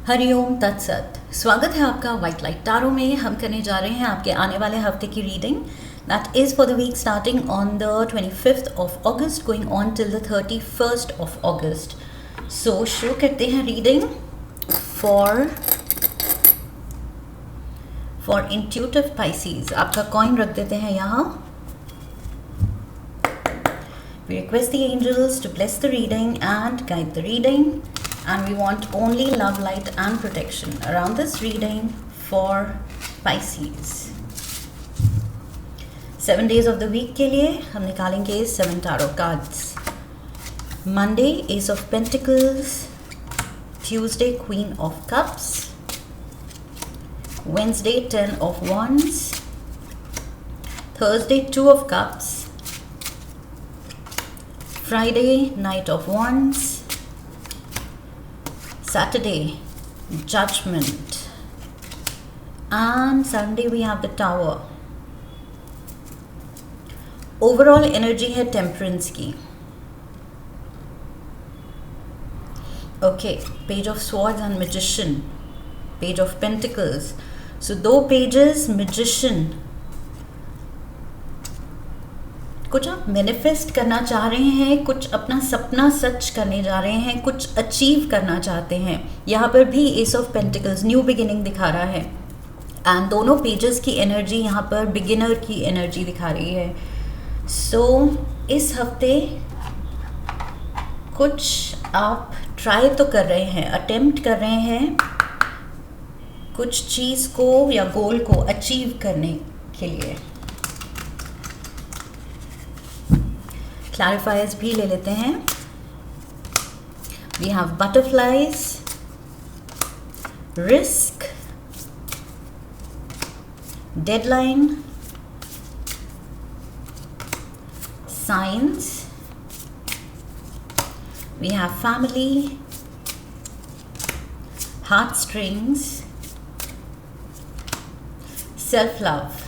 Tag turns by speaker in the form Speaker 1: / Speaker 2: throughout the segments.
Speaker 1: हरिओम तत्सत। स्वागत है आपका वाइट लाइट टारो में। हम करने जा रहे हैं आपके आने वाले हफ्ते की reading. That is for the week starting on the 25th of August going on till the 31st of August. So शुरू करते हैं रीडिंग फॉर इंट्यूटिव पाइसीज। आपका कॉइन रख देते हैं यहाँ। We request the angels to bless the reading and guide the reading, and we want only love, light and protection around this reading for Pisces. 7 days of the week के लिए हम निकालेंगे 7 tarot cards. Monday, Ace of Pentacles. Tuesday, Queen of Cups. Wednesday, 10 of Wands. Thursday, 2 of Cups. Friday, Knight of Wands. Saturday, Judgment. And Sunday we have the Tower. Overall energy है Temperance की. Okay, Page of Swords and Magician. Page of Pentacles. So 2 pages, Magician. कुछ आप manifest करना चाह रहे हैं, कुछ अपना सपना सच करने जा रहे हैं, कुछ अचीव करना चाहते हैं। यहाँ पर भी S of pentacles new beginning दिखा रहा है एंड दोनों पेजेस की एनर्जी यहाँ पर बिगिनर की एनर्जी दिखा रही है। सो इस हफ्ते कुछ आप ट्राई तो कर रहे हैं, अटेम्प्ट कर रहे हैं कुछ चीज़ को या गोल को अचीव करने के लिए। क्लैरिफायर्स भी ले लेते हैं। We have butterflies, risk, deadline, science, we have family, heart strings, self love,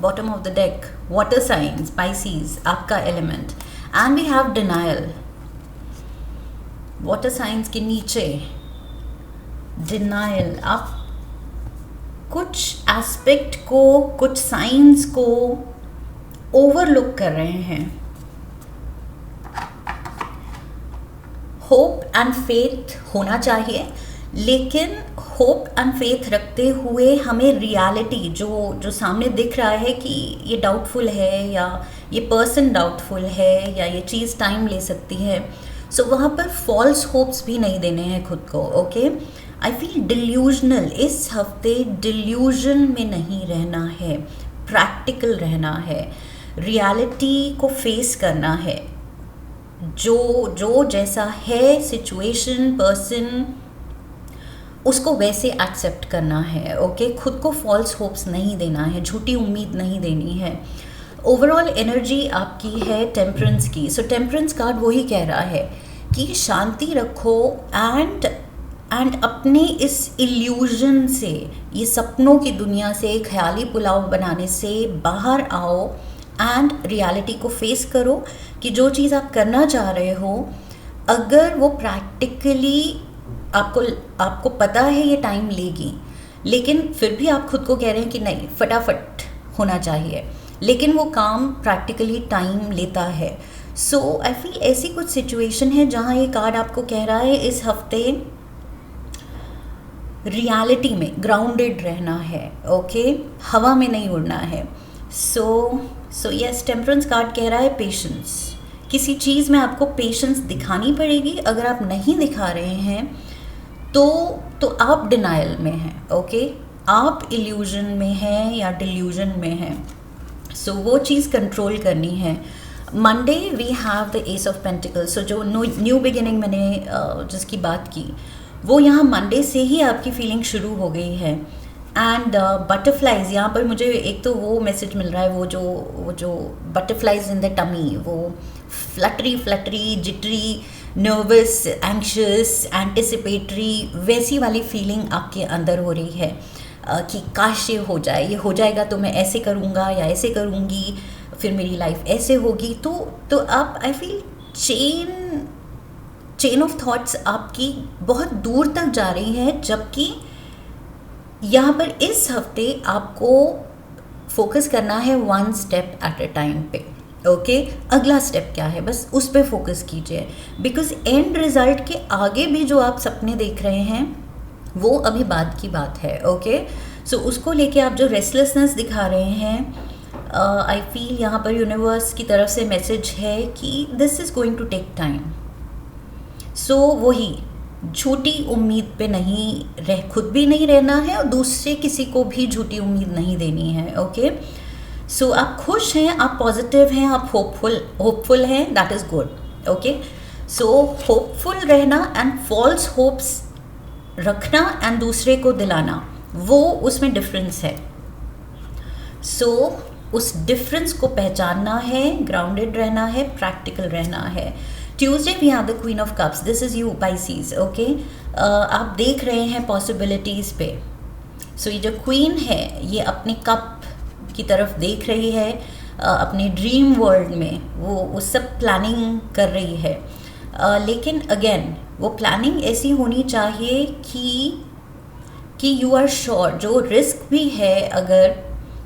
Speaker 1: bottom of the deck, water signs, Pisces, आपका element, and we have denial. water signs के नीचे denial, आप कुछ एस्पेक्ट को, कुछ साइंस को ओवरलुक कर रहे हैं। होप एंड फेथ होना चाहिए, लेकिन होप एंड फेथ रखते हुए हमें रियलिटी जो सामने दिख रहा है कि ये डाउटफुल है या ये पर्सन डाउटफुल है या ये चीज़ टाइम ले सकती है, सो वहाँ पर फॉल्स होप्स भी नहीं देने हैं खुद को। Okay, I feel delusional. इस हफ्ते डिल्यूजन में नहीं रहना है, प्रैक्टिकल रहना है, रियलिटी को फेस करना है। जो जैसा है सिचुएशन, पर्सन, उसको वैसे एक्सेप्ट करना है। ओके, खुद को फॉल्स होप्स नहीं देना है, झूठी उम्मीद नहीं देनी है। ओवरऑल एनर्जी आपकी है टेम्परेंस की। सो टेम्परेंस कार्ड वही कह रहा है कि शांति रखो एंड अपने इस इल्यूजन से, ये सपनों की दुनिया से, ख्याली पुलाव बनाने से बाहर आओ एंड रियलिटी को फेस करो कि जो चीज़ आप करना चाह रहे हो, अगर वो प्रैक्टिकली आपको पता है ये टाइम लेगी, लेकिन फिर भी आप खुद को कह रहे हैं कि नहीं, फटाफट होना चाहिए, लेकिन वो काम प्रैक्टिकली टाइम लेता है। सो आई फील ऐसी कुछ सिचुएशन है जहाँ ये कार्ड आपको कह रहा है इस हफ्ते रियलिटी में ग्राउंडेड रहना है। ओके, हवा में नहीं उड़ना है। सो यस, टेम्परेंस कार्ड कह रहा है पेशेंस। किसी चीज़ में आपको पेशेंस दिखानी पड़ेगी। अगर आप नहीं दिखा रहे हैं तो आप डिनायल में हैं। ओके, आप इल्यूजन में हैं या डिल्यूजन में हैं। सो वो चीज़ कंट्रोल करनी है। Monday we have the ace of pentacles. So जो न्यू बिगिनिंग मैंने जिसकी बात की, वो यहाँ मंडे से ही आपकी फीलिंग शुरू हो गई है। एंड बटरफ्लाइज, यहाँ पर मुझे एक तो वो मैसेज मिल रहा है, वो जो बटरफ्लाइज इन द टमी, वो flattery jittery, nervous, anxious, anticipatory, वैसी वाली फीलिंग आपके अंदर हो रही है कि काश ये हो जाएगा तो मैं ऐसे करूँगा या ऐसे करूँगी, फिर मेरी लाइफ ऐसे होगी। तो आप, I feel chain chain of thoughts आपकी बहुत दूर तक जा रही है, जबकि यहाँ पर इस हफ्ते आपको फोकस करना है one step at a time पे। ओके, अगला स्टेप क्या है बस उस पे फोकस कीजिए, बिकॉज एंड रिजल्ट के आगे भी जो आप सपने देख रहे हैं वो अभी बाद की बात है। ओके, सो उसको लेके आप जो रेस्टलेसनेस दिखा रहे हैं, आई फील यहाँ पर यूनिवर्स की तरफ से मैसेज है कि this is going to take time. So वही झूठी उम्मीद पे नहीं रह, खुद भी नहीं रहना है और दूसरे किसी को भी झूठी उम्मीद नहीं देनी है। ओके, सो आप खुश हैं, आप पॉजिटिव हैं, आप होपफुल हैं, that is good. Okay, so hopeful रहना एंड फॉल्स होप्स रखना एंड दूसरे को दिलाना, वो उसमें डिफरेंस है। सो उस डिफरेंस को पहचानना है, ग्राउंडेड रहना है, प्रैक्टिकल रहना है। Tuesday we have the queen of cups, this is you Pisces. Okay, आप देख रहे हैं पॉसिबिलिटीज़ पे। सो ये जो क्वीन है ये अपने कप की तरफ देख रही है, अपने ड्रीम वर्ल्ड में वो सब प्लानिंग कर रही है। लेकिन अगेन वो प्लानिंग ऐसी होनी चाहिए कि यू आर श्योर, जो रिस्क भी है, अगर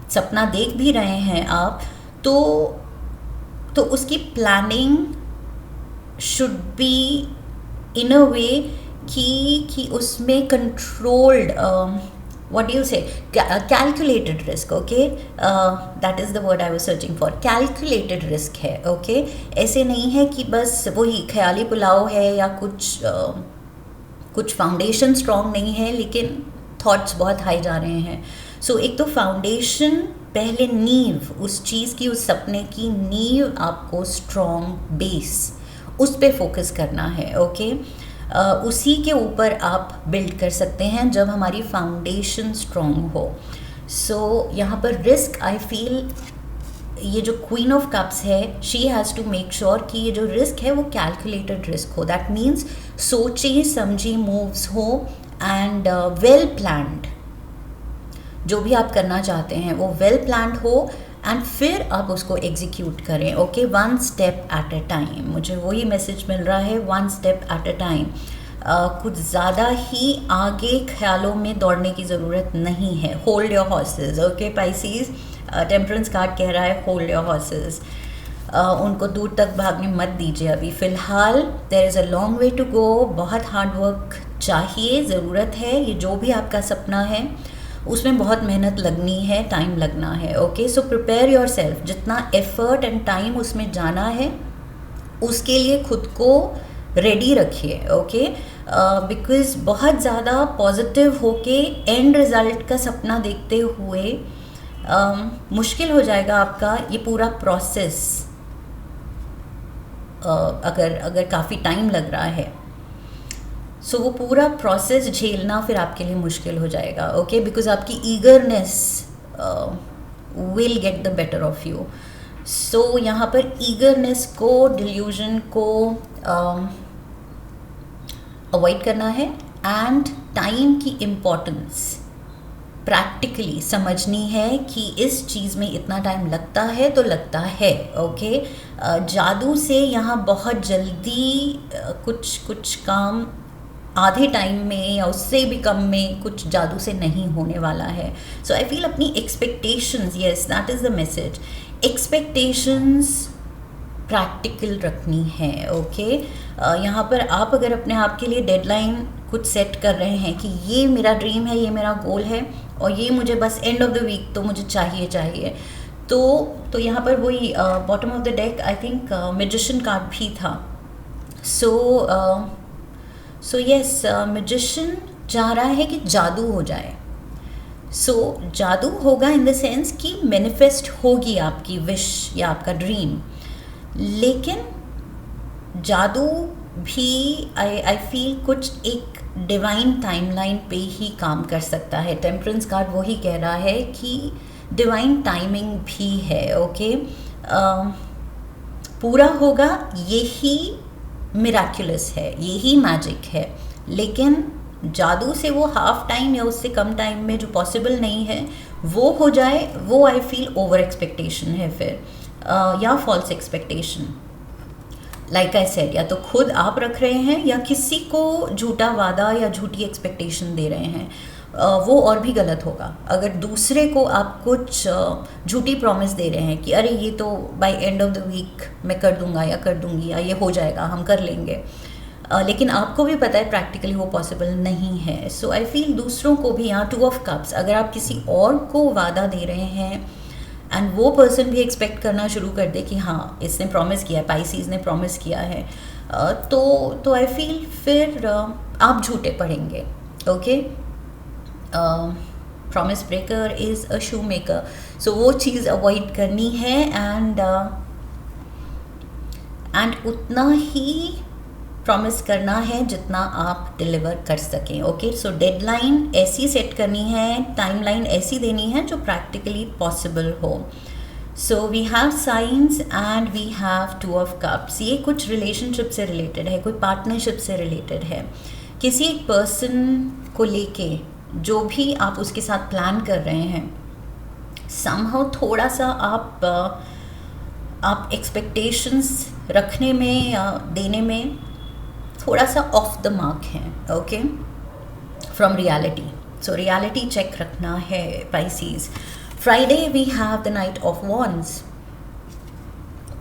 Speaker 1: सपना देख भी रहे हैं आप तो उसकी प्लानिंग शुड बी इन अ वे कि उसमें controlled, what do you say, calculated risk। okay, that is the word I was searching for, calculated risk है। okay, ऐसे नहीं है कि बस वही ख्याली पुलाव है या कुछ फाउंडेशन स्ट्रॉन्ग नहीं है लेकिन थॉट्स बहुत हाई जा रहे हैं। सो एक तो फाउंडेशन, पहले नींव उस चीज़ की, उस सपने की नींव आपको स्ट्रॉन्ग बेस, उस पे फोकस करना है। ओके, उसी के ऊपर आप बिल्ड कर सकते हैं जब हमारी फाउंडेशन स्ट्रॉन्ग हो। सो यहाँ पर रिस्क, आई फील ये जो क्वीन ऑफ कप्स है, she has to make sure कि ये जो रिस्क है वो कैलकुलेटेड रिस्क हो। दैट मीन्स सोची समझी मूव्स हो एंड वेल प्लान्ड। जो भी आप करना चाहते हैं वो वेल प्लान्ड हो एंड फिर आप उसको एग्जीक्यूट करें। Okay, one step at a time, मुझे वही मैसेज मिल रहा है, one step at a time. कुछ ज़्यादा ही आगे ख्यालों में दौड़ने की ज़रूरत नहीं है। Hold your horses. Okay Pisces, temperance card कह रहा है होल्ड योर हॉर्सेस। उनको दूर तक भागने मत दीजिए अभी फ़िलहाल। There is a long way to go, बहुत हार्ड वर्क चाहिए, ज़रूरत है। ये जो भी आपका सपना है उसमें बहुत मेहनत लगनी है, टाइम लगना है। Okay, so prepare your self, जितना एफर्ट एंड टाइम उसमें जाना है उसके लिए खुद को रेडी रखिए। ओके, बिकॉज बहुत ज़्यादा पॉजिटिव होके एंड रिज़ल्ट का सपना देखते हुए मुश्किल हो जाएगा आपका ये पूरा प्रोसेस, अगर काफ़ी टाइम लग रहा है। सो वो पूरा प्रोसेस झेलना फिर आपके लिए मुश्किल हो जाएगा। ओके, बिकॉज आपकी eagerness will get the better of you. So यहाँ पर ईगरनेस को, डिल्यूजन को अवॉइड करना है एंड टाइम की इम्पोर्टेंस प्रैक्टिकली समझनी है कि इस चीज़ में इतना टाइम लगता है तो लगता है। ओके, जादू से यहाँ बहुत जल्दी कुछ काम आधे टाइम में या उससे भी कम में कुछ जादू से नहीं होने वाला है। सो आई फील अपनी expectations, yes that is the message, expectations practical रखनी है। ओके, यहाँ पर आप अगर अपने आप के लिए डेडलाइन कुछ सेट कर रहे हैं कि ये मेरा ड्रीम है, ये मेरा गोल है और ये मुझे बस एंड ऑफ द वीक तो मुझे चाहिए तो यहाँ पर वही bottom of the deck I think magician card भी था। सो यस, मैजिशियन चाह रहा है कि जादू हो जाए। सो जादू होगा इन द सेंस कि मैनिफेस्ट होगी आपकी विश या आपका ड्रीम, लेकिन जादू भी आई फील कुछ एक डिवाइन टाइमलाइन पे ही काम कर सकता है। टेम्परेंस कार्ड वही कह रहा है कि डिवाइन टाइमिंग भी है। ओके, पूरा होगा, यही मिराक्युलस है, यही मैजिक है, लेकिन जादू से वो हाफ टाइम या उससे कम टाइम में जो पॉसिबल नहीं है वो हो जाए, वो आई फील ओवर एक्सपेक्टेशन है फिर या false expectation. Like I said, या तो खुद आप रख रहे हैं या किसी को झूठा वादा या झूठी एक्सपेक्टेशन दे रहे हैं, वो और भी गलत होगा। अगर दूसरे को आप कुछ झूठी प्रॉमिस दे रहे हैं कि अरे ये तो by end of the week मैं कर दूंगा या कर दूंगी या ये हो जाएगा, हम कर लेंगे, लेकिन आपको भी पता है प्रैक्टिकली वो पॉसिबल नहीं है। सो आई फील दूसरों को भी, यहाँ 2 ऑफ कप्स, अगर आप किसी और को वादा दे रहे हैं एंड वो पर्सन भी एक्सपेक्ट करना शुरू कर दे कि हाँ इसने प्रॉमिस किया है, पाइसीज ने प्रॉमिस किया है, तो आई फील फिर आप झूठे पड़ेंगे। Okay, promise breaker is a shoe maker, so वो चीज़ अवॉइड करनी है एंड उतना ही प्रॉमिस करना है जितना आप डिलीवर कर सकें। ओके, सो डेडलाइन ऐसी सेट करनी है, टाइमलाइन ऐसी देनी है जो प्रैक्टिकली पॉसिबल हो। So we have science and we have 2 of cups. ये कुछ रिलेशनशिप से रिलेटेड है, कोई पार्टनरशिप से रिलेटेड है, किसी एक पर्सन को लेके जो भी आप उसके साथ प्लान कर रहे हैं, समहाउ थोड़ा सा आप एक्सपेक्टेशंस रखने में या देने में थोड़ा सा ऑफ द मार्क है। Okay, from reality, so reality check रखना है Pisces. Friday we have the knight of wands.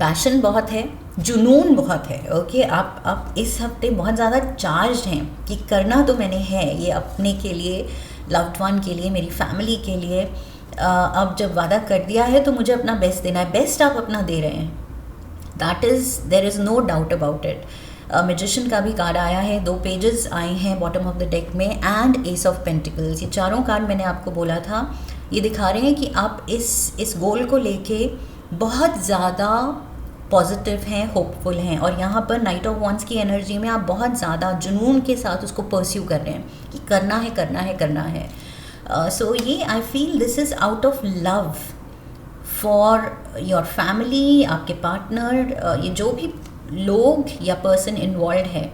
Speaker 1: Passion बहुत है, जुनून बहुत है। ओके, आप इस हफ्ते बहुत ज़्यादा चार्ज हैं कि करना तो मैंने है ये अपने के लिए, लव्ड वन के लिए, मेरी फैमिली के लिए। अब जब वादा कर दिया है तो मुझे अपना बेस्ट देना है। बेस्ट आप अपना दे रहे हैं, there is no doubt about it. Magician का भी कार्ड आया है, 2 पेजेस आए हैं बॉटम ऑफ द डेक में, एंड एस ऑफ पेंटिकल्स। ये चारों कार्ड मैंने आपको बोला था, ये दिखा रहे हैं कि आप इस गोल को लेके बहुत ज़्यादा पॉजिटिव हैं, होपफुल हैं, और यहाँ पर नाइट ऑफ वॉन्ड्स की एनर्जी में आप बहुत ज़्यादा जुनून के साथ उसको परस्यू कर रहे हैं कि करना है करना है करना है। सो ये I feel this is out of love for your family, आपके पार्टनर, ये जो भी लोग या पर्सन इन्वॉल्व है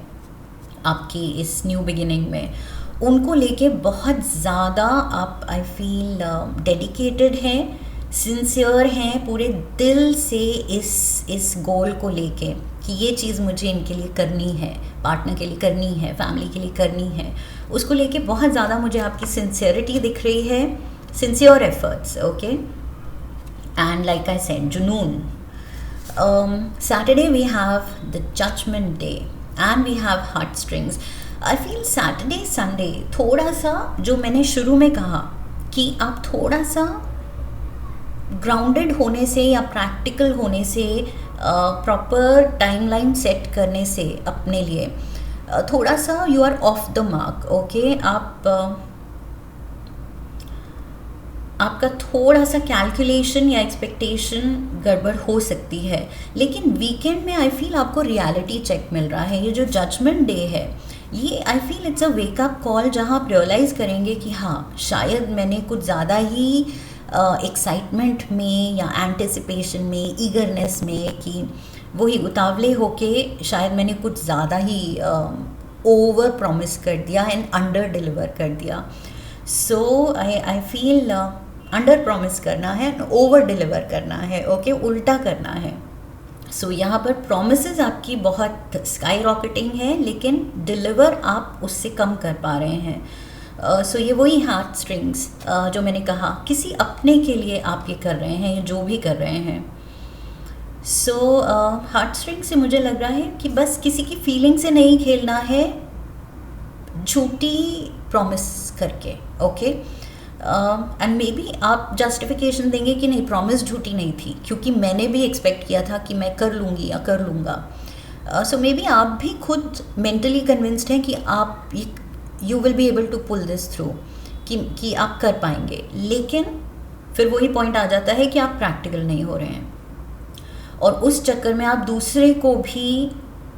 Speaker 1: आपकी इस न्यू बिगिनिंग में, उनको लेके बहुत ज़्यादा आप आई फील डेडिकेटेड हैं, सिंसियर हैं, पूरे दिल से इस गोल को लेके कि ये चीज़ मुझे इनके लिए करनी है, पार्टनर के लिए करनी है, फैमिली के लिए करनी है, उसको लेके बहुत ज़्यादा मुझे आपकी सिंसियरिटी दिख रही है, sincere efforts. Okay, and like I said, जुनून। Saturday we have the judgment day and we have heartstrings. I feel Saturday Sunday थोड़ा सा, जो मैंने शुरू में कहा कि आप थोड़ा सा ग्राउंडेड होने से या प्रैक्टिकल होने से, प्रॉपर टाइमलाइन सेट करने से अपने लिए थोड़ा सा you are off the mark. Okay, आपका थोड़ा सा कैलकुलेशन या एक्सपेक्टेशन गड़बड़ हो सकती है, लेकिन वीकेंड में आई फील आपको रियलिटी चेक मिल रहा है। ये जो जजमेंट डे है, ये I feel it's a wake up call, जहाँ आप रियलाइज़ करेंगे कि हाँ शायद मैंने कुछ ज़्यादा ही एक्साइटमेंट में या एंटिसिपेशन में, ईगरनेस में, कि वही उतावले होके शायद मैंने कुछ ज़्यादा ही ओवर प्रॉमिस कर दिया एंड अंडर डिलीवर कर दिया। सो आई फील अंडर प्रॉमिस करना है, ओवर डिलीवर करना है। ओके, उल्टा करना है। सो यहाँ पर प्रॉमिसेस आपकी बहुत स्काई रॉकेटिंग है, लेकिन डिलीवर आप उससे कम कर पा रहे हैं। सो ये वही हार्ट स्ट्रिंग्स जो मैंने कहा, किसी अपने के लिए आप ये कर रहे हैं, जो भी कर रहे हैं। सो हार्ट स्ट्रिंग से मुझे लग रहा है कि बस किसी की फीलिंग से नहीं खेलना है झूठी प्रॉमिस करके। ओके, एंड मे बी आप जस्टिफिकेशन देंगे कि नहीं, प्रॉमिस झूठी नहीं थी, क्योंकि मैंने भी एक्सपेक्ट किया था कि मैं कर लूँगी या कर लूँगा। सो मे बी आप भी खुद मेंटली कन्विंस्ड हैं कि आप you will be able to pull this through, कि आप कर पाएंगे, लेकिन फिर वही पॉइंट आ जाता है कि आप प्रैक्टिकल नहीं हो रहे हैं, और उस चक्कर में आप दूसरे को भी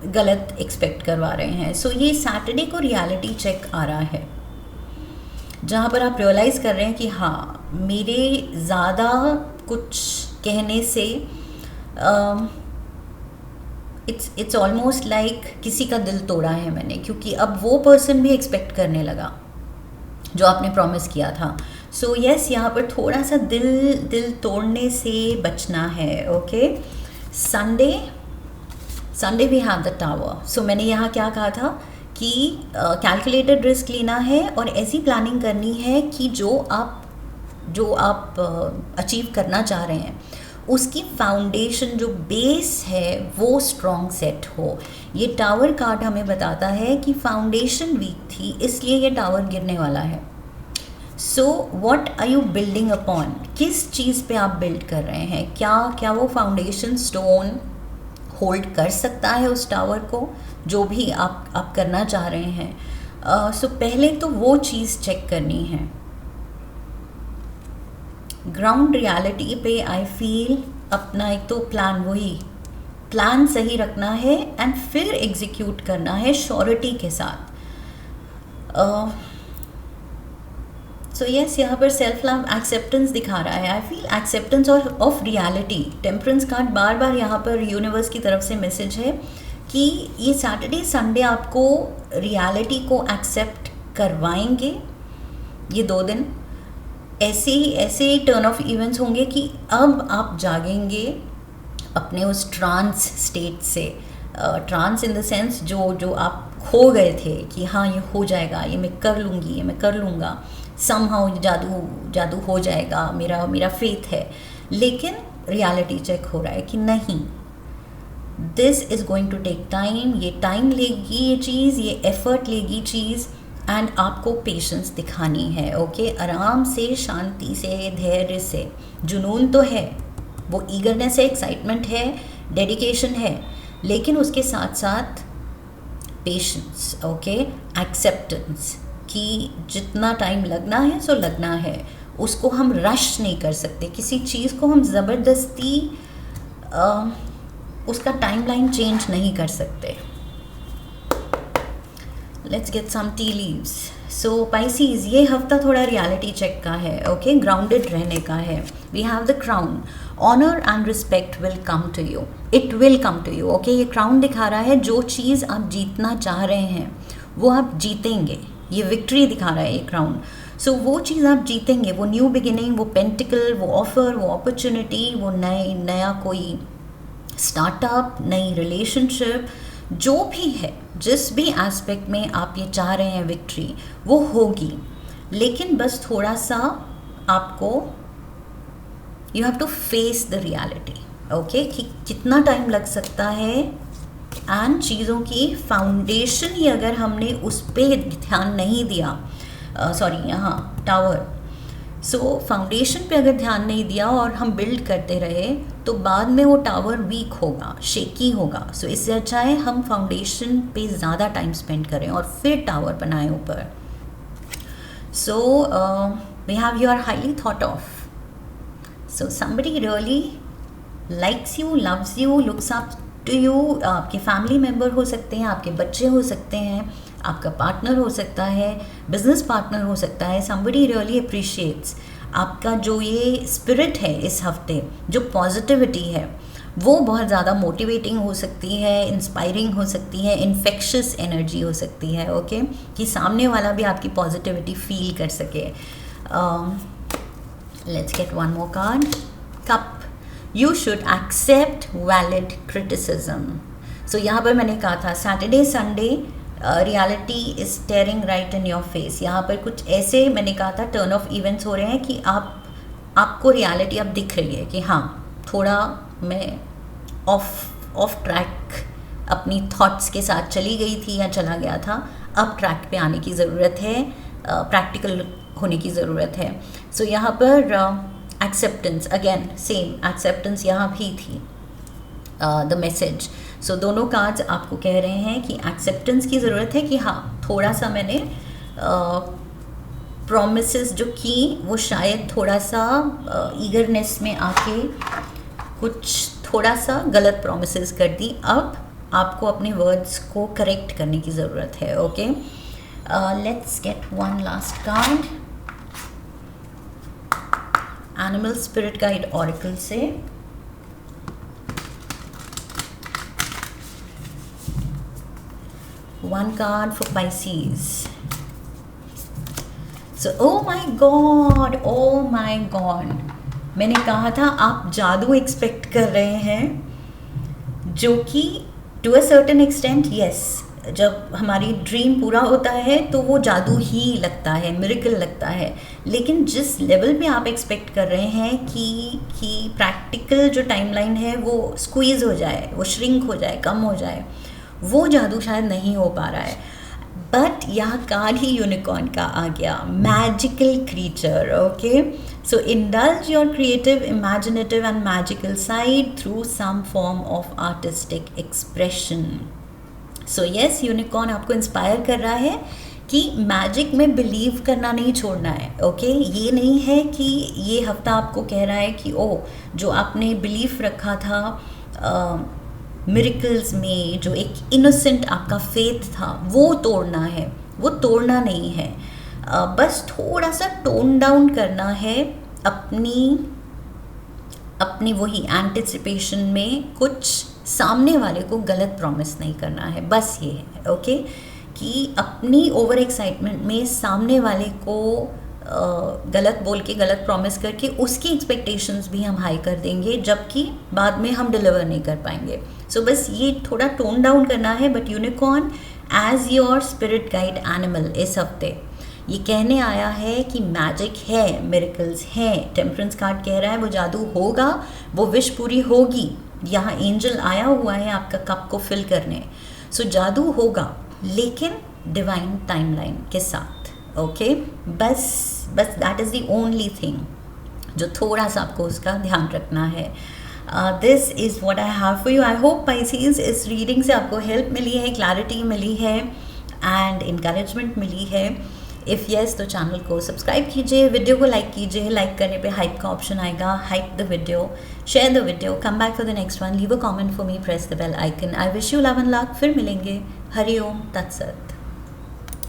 Speaker 1: गलत एक्सपेक्ट करवा रहे हैं। सो ये सैटरडे को रियलिटी चेक आ रहा है, जहाँ पर आप रियलाइज़ कर रहे हैं कि हाँ मेरे ज़्यादा कुछ कहने से इट्स ऑलमोस्ट लाइक किसी का दिल तोड़ा है मैंने, क्योंकि अब वो पर्सन भी एक्सपेक्ट करने लगा जो आपने प्रॉमिस किया था। सो यस, यहाँ पर थोड़ा सा दिल तोड़ने से बचना है। Okay, Sunday we have the tower. So मैंने यहाँ क्या कहा था कि कैलकुलेटेड रिस्क लेना है और ऐसी प्लानिंग करनी है कि जो आप अचीव करना चाह रहे हैं उसकी फाउंडेशन, जो बेस है वो स्ट्रॉन्ग सेट हो। ये टावर कार्ड हमें बताता है कि फाउंडेशन वीक थी, इसलिए ये टावर गिरने वाला है। So what are you building upon, किस चीज़ पे आप बिल्ड कर रहे हैं? क्या वो फाउंडेशन स्टोन होल्ड कर सकता है उस टावर को, जो भी आप करना चाह रहे हैं? सो पहले तो वो चीज़ चेक करनी है। ग्राउंड रियलिटी पे आई फील अपना एक तो प्लान सही रखना है एंड फिर एग्जीक्यूट करना है श्योरिटी के साथ। सो यस, यहाँ पर सेल्फ लव एक्सेप्टेंस दिखा रहा है। I feel acceptance of reality. Temperance card बार बार यहाँ पर यूनिवर्स की तरफ से मैसेज है कि ये सैटरडे संडे आपको रियलिटी को एक्सेप्ट करवाएंगे। ये 2 दिन ऐसे टर्न ऑफ इवेंट्स होंगे कि अब आप जागेंगे अपने उस ट्रांस स्टेट से। ट्रांस इन द सेंस जो आप खो गए थे कि हाँ ये हो जाएगा, ये मैं कर लूँगी, ये मैं कर लूँगा, समहाउ जादू हो जाएगा, मेरा फेथ है। लेकिन रियलिटी चेक हो रहा है कि नहीं, this is going to take time. ये टाइम लेगी ये चीज़, ये एफर्ट लेगी चीज़, एंड आपको पेशेंस दिखानी है। ओके, आराम से, शांति से, धैर्य से। जुनून तो है, वो ईगरनेस है, एक्साइटमेंट है, डेडिकेशन है, लेकिन उसके साथ साथ पेशेंस। ओके, एक्सेप्टेंस कि जितना टाइम लगना है सो लगना है। उसको हम रश नहीं कर सकते, किसी चीज़ को हम ज़बरदस्ती उसका टाइमलाइन चेंज नहीं कर सकते। Let's get some tea leaves. So Pisces, ये हफ्ता थोड़ा रियलिटी चेक का है। ओके, ग्राउंडेड रहने का है। We have the crown. Honour and respect will come to you, it will come to you. Okay, ये क्राउन दिखा रहा है जो चीज़ आप जीतना चाह रहे हैं वो आप जीतेंगे। ये विक्ट्री दिखा रहा है ये क्राउन। सो वो चीज़ आप जीतेंगे, वो न्यू बिगिनिंग, वो पेंटिकल, वो ऑफर, वो अपॉर्चुनिटी, वो नया कोई स्टार्टअप, नई रिलेशनशिप, जो भी है, जिस भी एस्पेक्ट में आप ये चाह रहे हैं विक्ट्री, वो होगी। लेकिन बस थोड़ा सा आपको you have to face the reality. Okay, कि कितना टाइम लग सकता है, एंड चीज़ों की फाउंडेशन ही अगर हमने उस पर ध्यान नहीं दिया, यहाँ टावर, सो फाउंडेशन पे अगर ध्यान नहीं दिया और हम बिल्ड करते रहे तो बाद में वो टावर वीक होगा, शेकी होगा। सो इससे अच्छा है हम फाउंडेशन पे ज़्यादा टाइम स्पेंड करें और फिर टावर बनाएं ऊपर। So we have you are highly thought of. So somebody really likes you, loves you, looks up to you. आपके फैमिली मेम्बर हो सकते हैं, आपके बच्चे हो सकते हैं, आपका पार्टनर हो सकता है, बिजनेस पार्टनर हो सकता है। समबडी रियली अप्रिशिएट्स आपका जो ये स्पिरिट है इस हफ्ते, जो पॉजिटिविटी है वो बहुत ज़्यादा मोटिवेटिंग हो सकती है, इंस्पायरिंग हो सकती है, इन्फेक्शियस एनर्जी हो सकती है। ओके, कि सामने वाला भी आपकी पॉजिटिविटी फील कर सके। Let's get one more card. Cup. You should accept valid criticism. So यहाँ पर मैंने कहा था Saturday Sunday reality is staring right in your face. यहाँ पर कुछ ऐसे मैंने कहा था टर्न ऑफ इवेंट्स हो रहे हैं कि आपको रियलिटी अब दिख रही है कि हाँ, थोड़ा मैं ऑफ ट्रैक अपनी थॉट्स के साथ चली गई थी या चला गया था। अब ट्रैक पे आने की ज़रूरत है, प्रैक्टिकल होने की ज़रूरत है। सो यहाँ पर एक्सेप्टेंस, अगेन सेम एक्सेप्टेंस यहाँ भी थी द मैसेज। सो दोनों कार्ड्स आपको कह रहे हैं कि एक्सेप्टेंस की ज़रूरत है कि हाँ, थोड़ा सा मैंने प्रॉमिसेस जो की वो शायद थोड़ा सा ईगरनेस में आके कुछ थोड़ा सा गलत प्रॉमिसेस कर दी। अब आपको अपने वर्ड्स को करेक्ट करने की ज़रूरत है। Okay, let's get one last card. Animal spirit guide oracle से one card for Pisces. So oh my god, मैंने कहा था आप जादू एक्सपेक्ट कर रहे हैं जो कि to a certain extent yes, जब हमारी ड्रीम पूरा होता है तो वो जादू ही लगता है, मिरेकल लगता है। लेकिन जिस लेवल पे आप एक्सपेक्ट कर रहे हैं कि प्रैक्टिकल जो टाइमलाइन है वो स्क्वीज़ हो जाए, वो श्रिंक हो जाए, कम हो जाए, वो जादू शायद नहीं हो पा रहा है। बट यहाँ कार्ड ही यूनिकॉर्न का आ गया, magical creature. Okay, so indulge your creative, imaginative and magical side through some form of artistic expression. So yes, unicorn आपको इंस्पायर कर रहा है कि मैजिक में बिलीव करना नहीं छोड़ना है। ओके, ये नहीं है कि ये हफ्ता आपको कह रहा है कि ओह, जो आपने बिलीफ रखा था मिरेकल्स में, जो एक इनोसेंट आपका फेथ था, वो तोड़ना है। वो तोड़ना नहीं है, बस थोड़ा सा टोन डाउन करना है अपनी वही एंटिसिपेशन में, कुछ सामने वाले को गलत प्रॉमिस नहीं करना है, बस ये है। ओके, कि अपनी ओवर एक्साइटमेंट में सामने वाले को गलत बोल के, गलत प्रॉमिस करके उसकी एक्सपेक्टेशंस भी हम हाई कर देंगे, जबकि बाद में हम डिलीवर नहीं कर पाएंगे। सो बस ये थोड़ा टोन डाउन करना है। But unicorn as your spirit guide animal इस हफ्ते ये कहने आया है कि मैजिक है, मिरेकल्स हैं। टेम्परेंस कार्ड कह रहा है वो जादू होगा, वो विश पूरी होगी। यहाँ एंजल आया हुआ है आपका कप को फिल करने। सो जादू होगा, लेकिन डिवाइन टाइमलाइन के साथ। ओके, बस that is the only thing जो थोड़ा सा आपको उसका ध्यान रखना है। This is what I have for you. I hope Pisces इस रीडिंग से आपको हेल्प मिली है, क्लैरिटी मिली है एंड इंकरेजमेंट मिली है। इफ़ येस तो चैनल को सब्सक्राइब कीजिए, वीडियो को लाइक कीजिए। लाइक करने पे हाइप का ऑप्शन आएगा, hype the video, share the video, come back for the next one, leave a comment for me, press the bell icon. I wish you love and luck. फिर मिलेंगे। हरि ओम तत्सत।